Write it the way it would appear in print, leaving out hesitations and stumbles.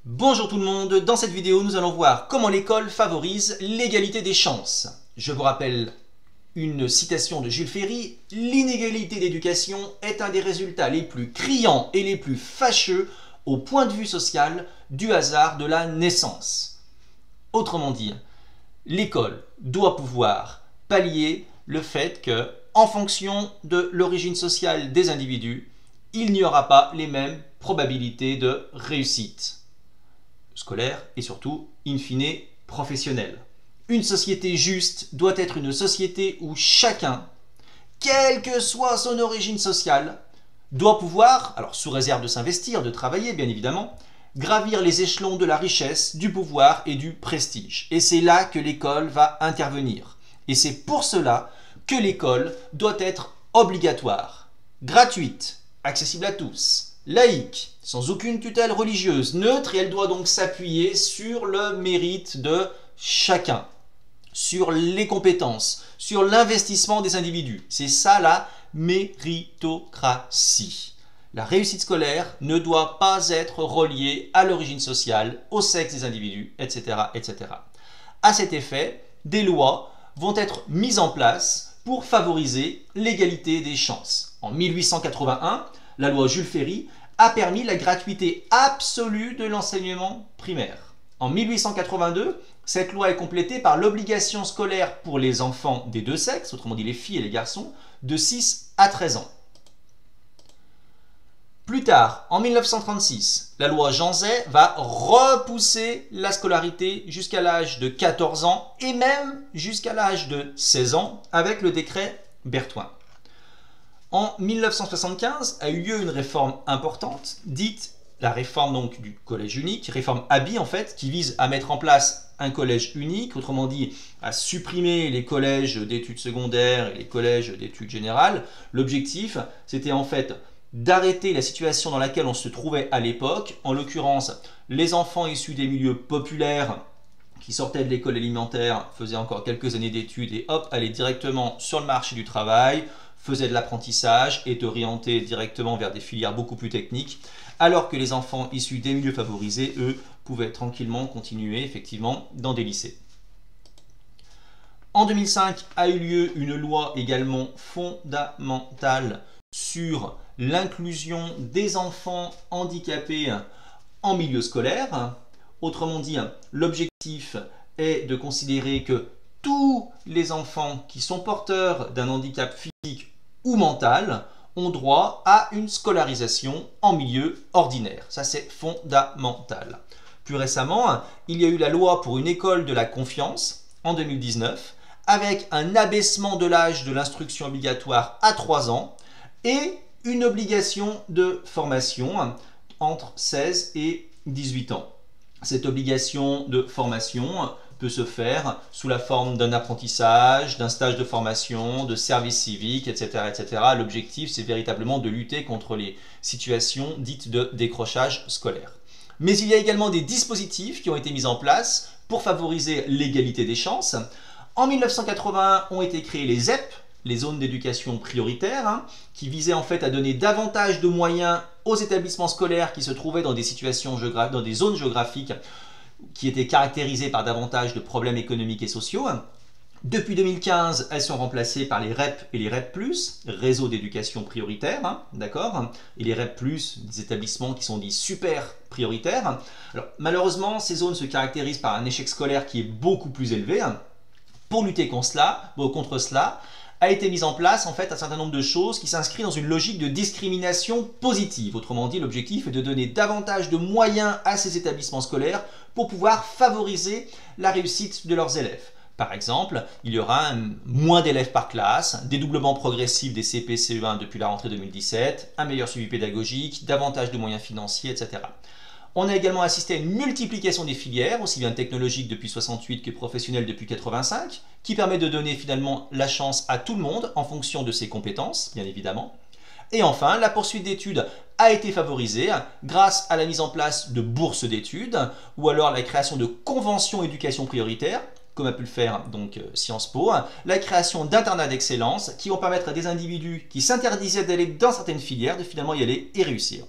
Bonjour tout le monde, dans cette vidéo nous allons voir comment l'école favorise l'égalité des chances. Je vous rappelle une citation de Jules Ferry, « L'inégalité d'éducation est un des résultats les plus criants et les plus fâcheux au point de vue social du hasard de la naissance ». Autrement dit, l'école doit pouvoir pallier le fait que, en fonction de l'origine sociale des individus, il n'y aura pas les mêmes probabilités de réussite scolaire et surtout, in fine, professionnelle. Une société juste doit être une société où chacun, quelle que soit son origine sociale, doit pouvoir, alors sous réserve de s'investir, de travailler bien évidemment, gravir les échelons de la richesse, du pouvoir et du prestige. Et c'est là que l'école va intervenir. Et c'est pour cela que l'école doit être obligatoire, gratuite, accessible à tous, laïque, sans aucune tutelle religieuse, neutre, et elle doit donc s'appuyer sur le mérite de chacun, sur les compétences, sur l'investissement des individus. C'est ça la méritocratie. La réussite scolaire ne doit pas être reliée à l'origine sociale, au sexe des individus, etc., etc. À cet effet, des lois vont être mises en place pour favoriser l'égalité des chances. En 1881, la loi Jules Ferry a permis la gratuité absolue de l'enseignement primaire. En 1882, cette loi est complétée par l'obligation scolaire pour les enfants des deux sexes, autrement dit les filles et les garçons, de 6 à 13 ans. Plus tard, en 1936, la loi Jean Zay va repousser la scolarité jusqu'à l'âge de 14 ans et même jusqu'à l'âge de 16 ans avec le décret Berthoin. En 1975 a eu lieu une réforme importante, dite la réforme donc du collège unique, réforme Haby en fait, qui vise à mettre en place un collège unique, autrement dit à supprimer les collèges d'études secondaires et les collèges d'études générales. L'objectif, c'était en fait d'arrêter la situation dans laquelle on se trouvait à l'époque, en l'occurrence les enfants issus des milieux populaires qui sortaient de l'école élémentaire, faisaient encore quelques années d'études et hop, allaient directement sur le marché du travail, faisaient de l'apprentissage et orientés directement vers des filières beaucoup plus techniques, alors que les enfants issus des milieux favorisés, eux, pouvaient tranquillement continuer effectivement dans des lycées. En 2005 a eu lieu une loi également fondamentale sur l'inclusion des enfants handicapés en milieu scolaire. Autrement dit, l'objectif est de considérer que tous les enfants qui sont porteurs d'un handicap physique ou mental ont droit à une scolarisation en milieu ordinaire. Ça, c'est fondamental. Plus récemment, il y a eu la loi pour une école de la confiance en 2019 avec un abaissement de l'âge de l'instruction obligatoire à 3 ans et une obligation de formation entre 16 et 18 ans. Cette obligation de formation peut se faire sous la forme d'un apprentissage, d'un stage de formation, de service civique, etc. etc. L'objectif, c'est véritablement de lutter contre les situations dites de décrochage scolaire. Mais il y a également des dispositifs qui ont été mis en place pour favoriser l'égalité des chances. En 1981 ont été créés les ZEP, les zones d'éducation prioritaire, qui visaient en fait à donner davantage de moyens aux établissements scolaires qui se trouvaient dans des situations dans des zones géographiques qui étaient caractérisées par davantage de problèmes économiques et sociaux. Depuis 2015, elles sont remplacées par les REP et les REP+, réseaux d'éducation prioritaire, d'accord, et les REP+, des établissements qui sont dits super prioritaires. Alors, malheureusement, ces zones se caractérisent par un échec scolaire qui est beaucoup plus élevé. Pour lutter contre cela, a été mise en place en fait un certain nombre de choses qui s'inscrivent dans une logique de discrimination positive. Autrement dit, l'objectif est de donner davantage de moyens à ces établissements scolaires pour pouvoir favoriser la réussite de leurs élèves. Par exemple, il y aura moins d'élèves par classe, dédoublement progressif des CP CE1 depuis la rentrée 2017, un meilleur suivi pédagogique, davantage de moyens financiers, etc. On a également assisté à une multiplication des filières, aussi bien technologiques depuis 68 que professionnelles depuis 85, qui permet de donner finalement la chance à tout le monde en fonction de ses compétences, bien évidemment. Et enfin, la poursuite d'études a été favorisée grâce à la mise en place de bourses d'études ou alors la création de conventions éducation prioritaire, comme a pu le faire donc Sciences Po, la création d'internats d'excellence qui vont permettre à des individus qui s'interdisaient d'aller dans certaines filières de finalement y aller et réussir.